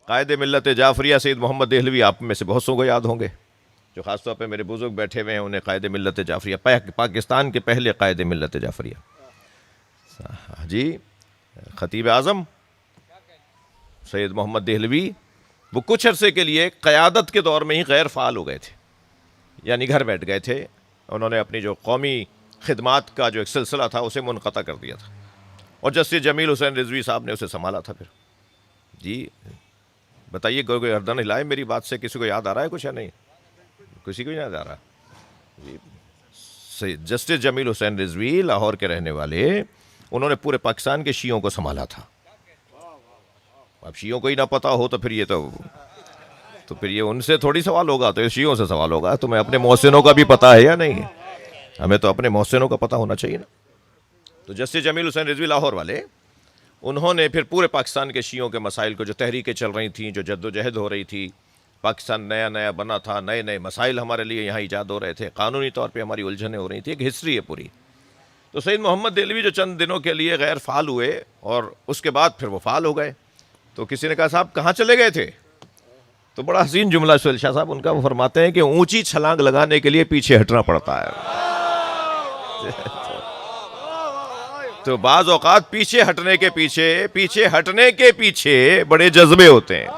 قائد ملت جعفریہ سید محمد دہلوی آپ میں سے بہت سو کو یاد ہوں گے، جو خاص طور پہ میرے بزرگ بیٹھے ہوئے ہیں، انہیں قائد ملت جعفریہ، پاکستان کے پہلے قائد ملت جعفریہ جی، خطیب اعظم سید محمد دہلوی، وہ کچھ عرصے کے لیے قیادت کے دور میں ہی غیر فعال ہو گئے تھے، یعنی گھر بیٹھ گئے تھے. انہوں نے اپنی جو قومی خدمات کا جو ایک سلسلہ تھا اسے منقطع کر دیا تھا، اور جسٹس جمیل حسین رضوی صاحب نے اسے سنبھالا تھا. پھر جی بتائیے، کوئی گردن ہلائے میری بات سے، کسی کو یاد آ رہا ہے کچھ یا نہیں؟ کسی کو یاد آ رہا جی؟ جسٹس جمیل حسین رضوی لاہور کے رہنے والے، انہوں نے پورے پاکستان کے شیعوں کو سنبھالا تھا. اب شیعوں کو ہی نہ پتا ہو تو پھر یہ ان سے تھوڑی سوال ہوگا، تو شیعوں سے سوال ہوگا. تمہیں اپنے محسنوں کا بھی پتا ہے یا نہیں؟ ہمیں تو اپنے محسنوں کا پتا ہونا چاہیے نا. تو جسٹس جمیل حسین رضوی لاہور والے، انہوں نے پھر پورے پاکستان کے شیعوں کے مسائل کو، جو تحریکیں چل رہی تھیں، جو جد و جہد ہو رہی تھی، پاکستان نیا نیا بنا تھا، نئے نئے مسائل ہمارے لیے یہاں ایجاد ہو رہے تھے، قانونی طور پہ ہماری الجھنیں ہو رہی تھیں، ایک ہسٹری ہے پوری. تو سید محمد دہلوی جو چند دنوں کے لیے غیر فعال ہوئے اور اس کے بعد پھر وہ فعال ہو گئے، تو کسی نے کہا صاحب کہاں چلے گئے تھے؟ تو بڑا حسین جملہ سہیل شاہ صاحب ان کا، وہ فرماتے ہیں کہ اونچی چھلانگ لگانے کے لیے پیچھے ہٹنا پڑتا ہے. تو بعض اوقات پیچھے ہٹنے کے پیچھے بڑے جذبے ہوتے ہیں،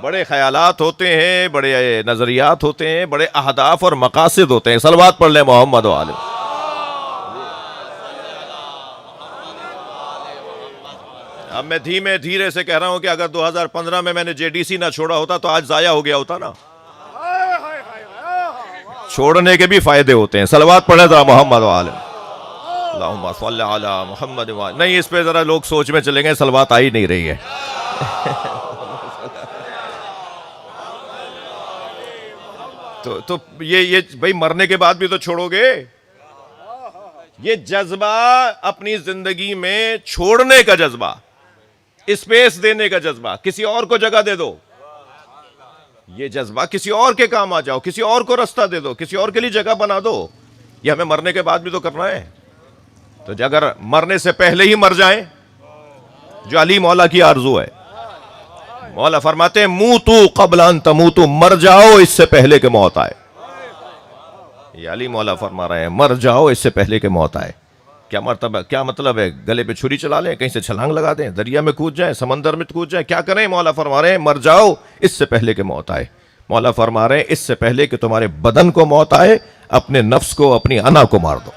بڑے خیالات ہوتے ہیں، بڑے نظریات ہوتے ہیں، بڑے اہداف اور مقاصد ہوتے ہیں. صلوات پڑھ لیں محمد و آل. اب میں دھیرے سے کہہ رہا ہوں کہ اگر 2015 میں نے JDC نہ چھوڑا ہوتا تو آج ضائع ہو گیا ہوتا نا. چھوڑنے کے بھی فائدے ہوتے ہیں. صلوات پڑھیں ذرا محمد و آل. اللہم صلی علی محمد و آل. نہیں، اس پہ ذرا لوگ سوچ میں چلیں گے، صلوات آ ہی نہیں رہی ہے. تو یہ بھئی مرنے کے بعد بھی تو چھوڑو گے. یہ جذبہ اپنی زندگی میں چھوڑنے کا جذبہ، اسپیس دینے کا جذبہ، کسی اور کو جگہ دے دو. یہ جذبہ کسی اور کے کام آ جاؤ، کسی اور کو رستہ دے دو، کسی اور کے لیے جگہ بنا دو. یہ ہمیں مرنے کے بعد بھی تو کرنا ہے. تو اگر مرنے سے پہلے ہی مر جائیں، جو علی مولا کی آرزو ہے، مولا فرماتے ہیں موتو قبل ان تموتو، مر جاؤ اس سے پہلے کہ موت آئے. یہ علی مولا فرما رہے ہیں مر جاؤ اس سے پہلے کہ موت آئے. کیا مطلب ہے؟ گلے پہ چھری چلا لیں، کہیں سے چھلانگ لگا دیں، دریا میں کود جائیں، سمندر میں کود جائیں، کیا کریں؟ مولا فرما رہے ہیں مر جاؤ اس سے پہلے کہ موت آئے. مولا فرما رہے ہیں اس سے پہلے کہ تمہارے بدن کو موت آئے، اپنے نفس کو، اپنی انا کو مار دو.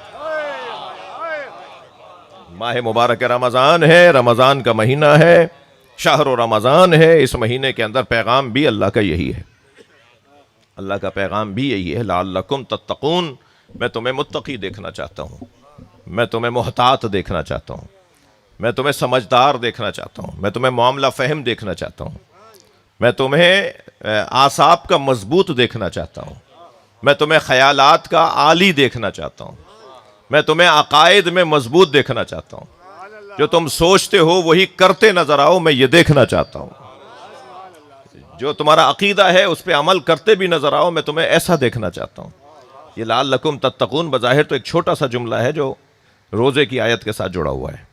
ماہ مبارک رمضان ہے، رمضان کا مہینہ ہے، شہر و رمضان ہے. اس مہینے کے اندر پیغام بھی اللہ کا یہی ہے، اللہ کا پیغام بھی یہی ہے، لعلکم تتقون. میں تمہیں متقی دیکھنا چاہتا ہوں، میں تمہیں محتاط دیکھنا چاہتا ہوں، میں تمہیں سمجھدار دیکھنا چاہتا ہوں، میں تمہیں معاملہ فہم دیکھنا چاہتا ہوں، میں تمہیں اعصاب کا مضبوط دیکھنا چاہتا ہوں، میں تمہیں خیالات کا عالی دیکھنا چاہتا ہوں، میں تمہیں عقائد میں مضبوط دیکھنا چاہتا ہوں. جو تم سوچتے ہو وہی کرتے نظر آؤ، میں یہ دیکھنا چاہتا ہوں. جو تمہارا عقیدہ ہے اس پہ عمل کرتے بھی نظر آؤ، میں تمہیں ایسا دیکھنا چاہتا ہوں. یہ لعلکم تتقون بظاہر تو ایک چھوٹا سا جملہ ہے جو روزے کی آیت کے ساتھ جڑا ہوا ہے.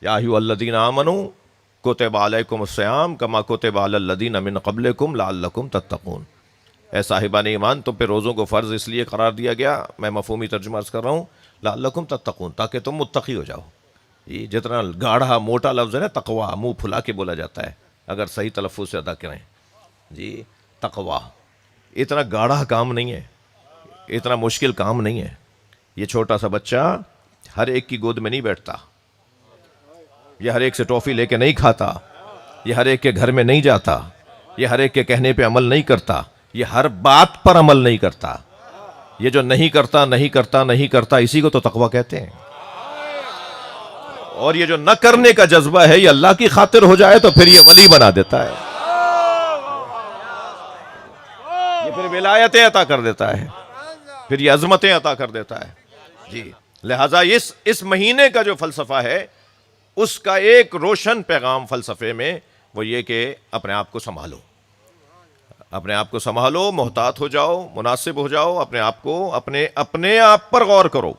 یا ایھا الذین آمنوا کتب علیکم الصیام کما کتب علی الذین من قبلکم لعلکم تتقون. اے صاحبان ایمان، تم پہ روزوں کو فرض اس لیے قرار دیا گیا، میں مفہومی ترجمہ عرض کر رہا ہوں، لعلکم تتقون، تاکہ تم متقی ہو جاؤ. یہ جتنا گاڑھا موٹا لفظ ہے نا تقویٰ، منہ پھلا کے بولا جاتا ہے اگر صحیح تلفظ سے ادا کریں. جی تقویٰ اتنا گاڑھا کام نہیں ہے، اتنا مشکل کام نہیں ہے. یہ چھوٹا سا بچہ ہر ایک کی گود میں نہیں بیٹھتا، یہ ہر ایک سے ٹافی لے کے نہیں کھاتا، یہ ہر ایک کے گھر میں نہیں جاتا، یہ ہر ایک کے کہنے پہ عمل نہیں کرتا، یہ ہر بات پر عمل نہیں کرتا. یہ جو نہیں کرتا اسی کو تو تقویٰ کہتے ہیں. اور یہ جو نہ کرنے کا جذبہ ہے، یہ اللہ کی خاطر ہو جائے تو پھر یہ ولی بنا دیتا ہے، یہ پھر ولایتیں عطا کر دیتا ہے، پھر یہ عظمتیں عطا کر دیتا ہے. جی لہٰذا اس مہینے کا جو فلسفہ ہے، اس کا ایک روشن پیغام فلسفے میں وہ یہ کہ اپنے آپ کو سنبھالو، اپنے آپ کو سنبھالو، محتاط ہو جاؤ، مناسب ہو جاؤ، اپنے آپ کو اپنے آپ پر غور کرو.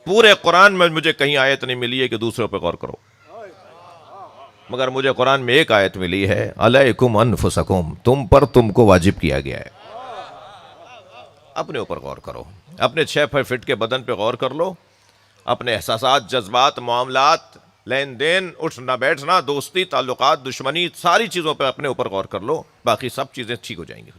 پورے قرآن میں مجھے کہیں آیت نہیں ملی ہے کہ دوسروں پہ غور کرو. مگر مجھے قرآن میں ایک آیت ملی ہے، علیکم انفسکم، تم پر تم کو واجب کیا گیا ہے۔ اپنے اوپر غور کرو، اپنے 6 فٹ کے بدن پہ غور کر لو، اپنے احساسات، جذبات، معاملات، لین دین، اٹھنا بیٹھنا، دوستی، تعلقات، دشمنی، ساری چیزوں پہ اپنے اوپر غور کر لو، باقی سب چیزیں ٹھیک ہو جائیں گی۔